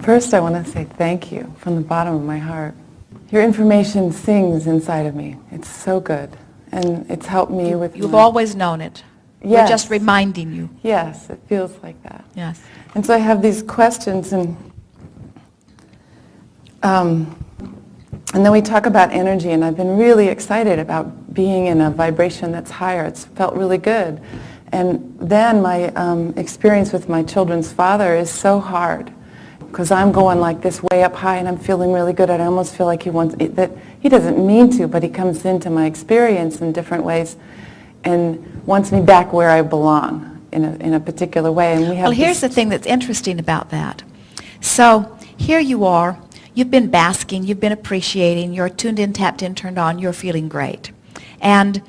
First, I want to say thank you from the bottom of my heart. Your information sings inside of me. It's so good. And it's helped me with You've always known it. Yes. We're just reminding you. Yes, it feels like that. Yes. And so I have these questions, and then we talk about energy, and I've been really excited about being in a vibration that's higher. It's felt really good. And then my experience with my children's father is so hard, because I'm going like this way up high, and I'm feeling really good, and I almost feel like he wants that. He doesn't mean to, but he comes into my experience in different ways and wants me back where I belong in a particular way. And we have. Well, here's the thing that's interesting about that. So here you are. You've been basking. You've been appreciating. You're tuned in, tapped in, turned on. You're feeling great. And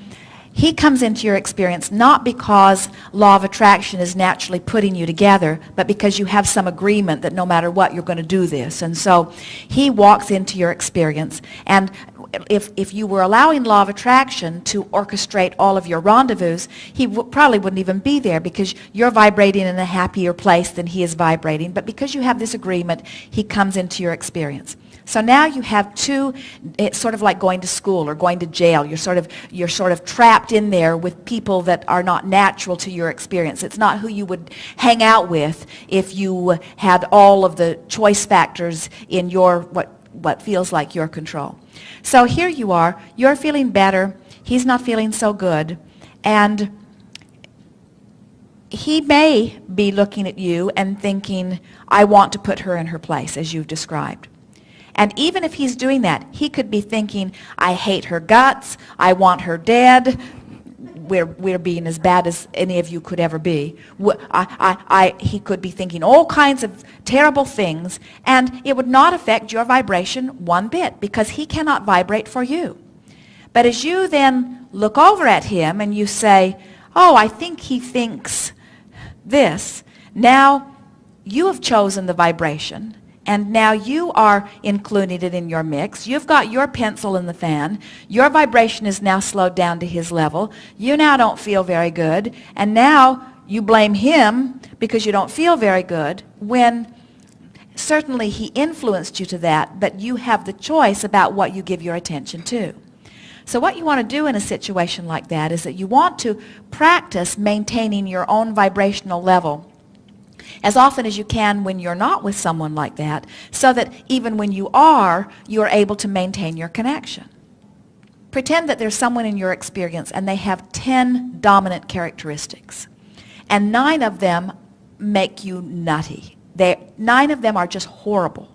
he comes into your experience not because law of attraction is naturally putting you together, but because you have some agreement that no matter what, you're going to do this. And so he walks into your experience. And if you were allowing law of attraction to orchestrate all of your rendezvous, he probably wouldn't even be there, because you're vibrating in a happier place than he is vibrating. But because you have this agreement, he comes into your experience. So now you have two, it's sort of like going to school or going to jail. You're sort of trapped in there with people that are not natural to your experience. It's not who you would hang out with if you had all of the choice factors in your what feels like your control. So here you are. You're feeling better. He's not feeling so good. And he may be looking at you and thinking, I want to put her in her place, as you've described. And even if he's doing that, he could be thinking, I hate her guts, I want her dead, we're being as bad as any of you could ever be. He could be thinking all kinds of terrible things, and it would not affect your vibration one bit, because he cannot vibrate for you. But as you then look over at him and you say, oh, I think he thinks this, now you have chosen the vibration. And now you are including it in your mix. You've got your pencil in the fan. Your vibration is now slowed down to his level. You now don't feel very good. And now you blame him because you don't feel very good, when certainly he influenced you to that, but you have the choice about what you give your attention to. So what you want to do in a situation like that is that you want to practice maintaining your own vibrational level as often as you can when you're not with someone like that, so that even when you are, you're able to maintain your connection. Pretend that there's someone in your experience and they have 10 dominant characteristics, and 9 of them make you nutty. 9 of them are just horrible.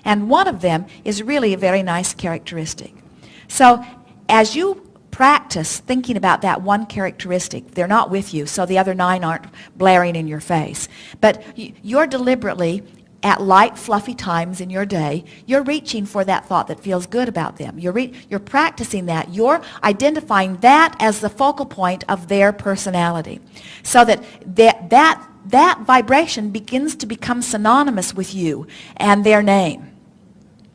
And one of them is really a very nice characteristic. So as you practice thinking about that one characteristic, they're not with you, so the other 9 aren't blaring in your face. But you're deliberately, at light, fluffy times in your day, you're reaching for that thought that feels good about them. You're practicing that. You're identifying that as the focal point of their personality, so that that vibration begins to become synonymous with you and their name.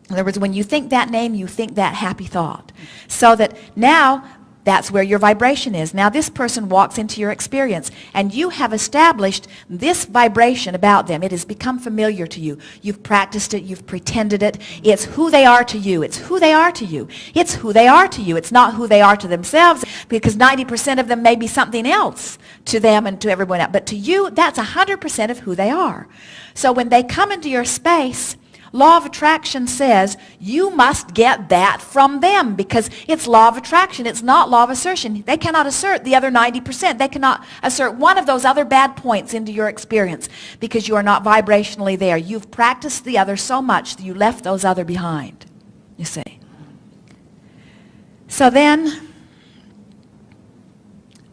In other words, when you think that name, you think that happy thought. So that now, that's where your vibration is. Now this person walks into your experience, and you have established this vibration about them. It has become familiar to you. You've practiced it. You've pretended it. It's who they are to you. It's who they are to you. It's who they are to you. It's not who they are to themselves, because 90% of them may be something else to them and to everyone else. But to you, that's 100% of who they are. So when they come into your space, law of attraction says you must get that from them, because it's law of attraction. It's not law of assertion. They cannot assert the other 90%. They cannot assert one of those other bad points into your experience, because you are not vibrationally there. You've practiced the other so much that you left those other behind, you see. So then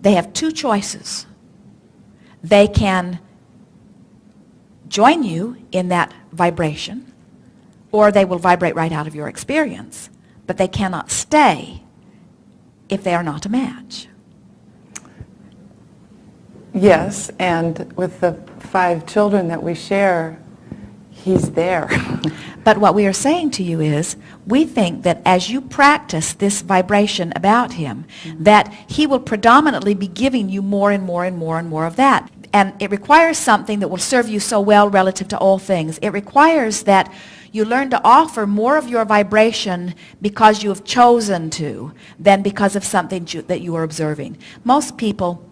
they have 2 choices. They can join you in that vibration, or they will vibrate right out of your experience, but they cannot stay if they are not a match. Yes, and with the 5 children that we share, he's there. But what we are saying to you is, we think that as you practice this vibration about him, that he will predominantly be giving you more and more and more and more of that. and it requires something that will serve you so well relative to all things. It requires that you learn to offer more of your vibration because you have chosen to than because of something that you are observing. Most people,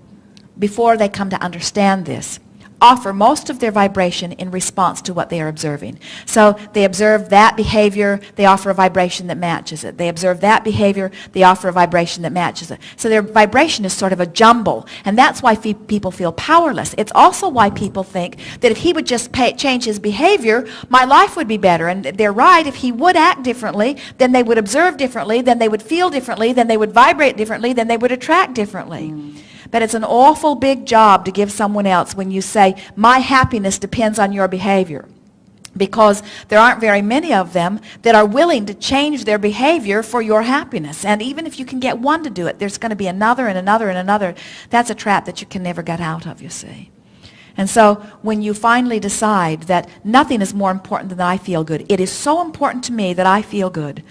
before they come to understand this, offer most of their vibration in response to what they are observing. So they observe that behavior, they offer a vibration that matches it. They observe that behavior, they offer a vibration that matches it. So their vibration is sort of a jumble, and that's why people feel powerless. It's also why people think that if he would just change his behavior, my life would be better. And they're right. If he would act differently, then they would observe differently, then they would feel differently, then they would vibrate differently, then they would attract differently. But it's an awful big job to give someone else when you say, my happiness depends on your behavior. Because there aren't very many of them that are willing to change their behavior for your happiness. And even if you can get one to do it, there's going to be another and another and another. That's a trap that you can never get out of, you see. And so when you finally decide that nothing is more important than that I feel good, it is so important to me that I feel good,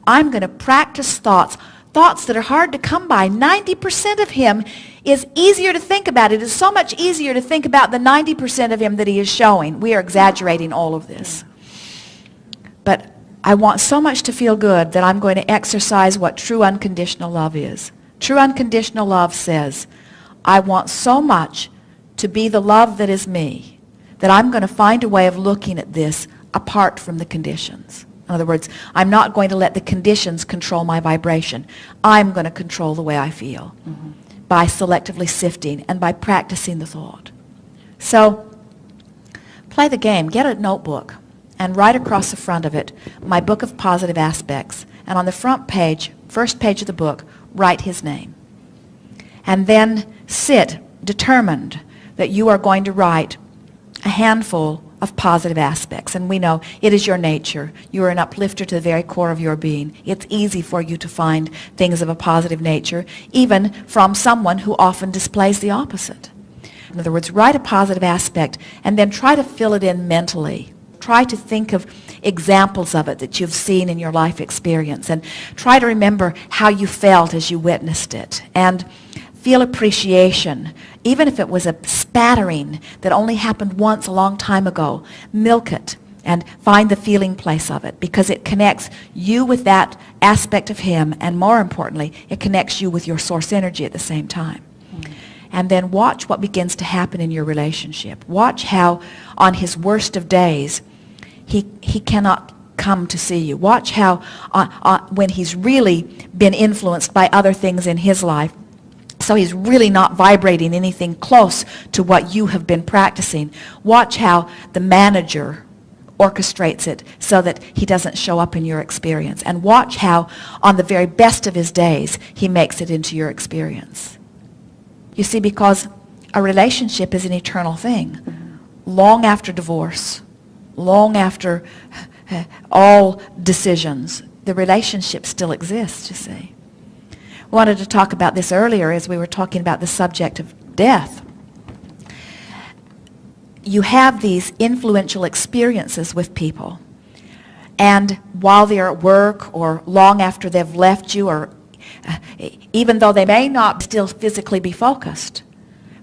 I'm going to practice thoughts that are hard to come by. 90% of him is easier to think about. It is so much easier to think about the 90% of him that he is showing. We are exaggerating all of this. But I want so much to feel good that I'm going to exercise what true unconditional love is. True unconditional love says, I want so much to be the love that is me, that I'm going to find a way of looking at this apart from the conditions. In other words, I'm not going to let the conditions control my vibration. I'm going to control the way I feel by selectively sifting and by practicing the thought. So play the game. Get a notebook and write across the front of it, my book of positive aspects. And on the front page, first page of the book, write his name. And then sit determined that you are going to write a handful of positive aspects. And we know it is your nature. You are an uplifter to the very core of your being. It's easy for you to find things of a positive nature, even from someone who often displays the opposite. In other words, write a positive aspect and then try to fill it in mentally. Try to think of examples of it that you've seen in your life experience, and try to remember how you felt as you witnessed it. And feel appreciation, even if it was a spattering that only happened once a long time ago. Milk it and find the feeling place of it, because it connects you with that aspect of him, and more importantly, it connects you with your source energy at the same time. And then watch what begins to happen in your relationship. Watch how on his worst of days, he cannot come to see you. Watch how when he's really been influenced by other things in his life, so he's really not vibrating anything close to what you have been practicing. Watch how the manager orchestrates it so that he doesn't show up in your experience. And watch how on the very best of his days, he makes it into your experience. You see, because a relationship is an eternal thing. Long after divorce, long after all decisions, the relationship still exists, you see. I wanted to talk about this earlier as we were talking about the subject of death. You have these influential experiences with people, and while they're at work or long after they've left you, or even though they may not still physically be focused,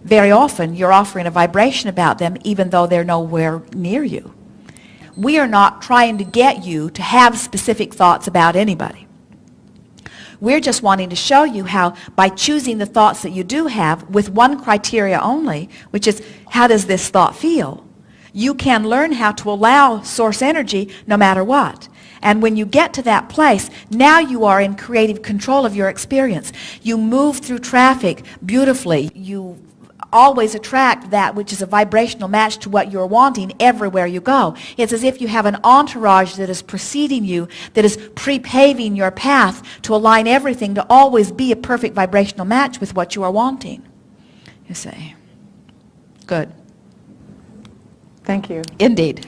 very often you're offering a vibration about them even though they're nowhere near you. We are not trying to get you to have specific thoughts about anybody. We're just wanting to show you how, by choosing the thoughts that you do have with one criteria only, which is, how does this thought feel? You can learn how to allow source energy no matter what. And when you get to that place, now you are in creative control of your experience. You move through traffic beautifully. You always attract that which is a vibrational match to what you're wanting everywhere you go. It's as if you have an entourage that is preceding you, that is pre-paving your path to align everything to always be a perfect vibrational match with what you are wanting. You see. Good. Thank you. Indeed.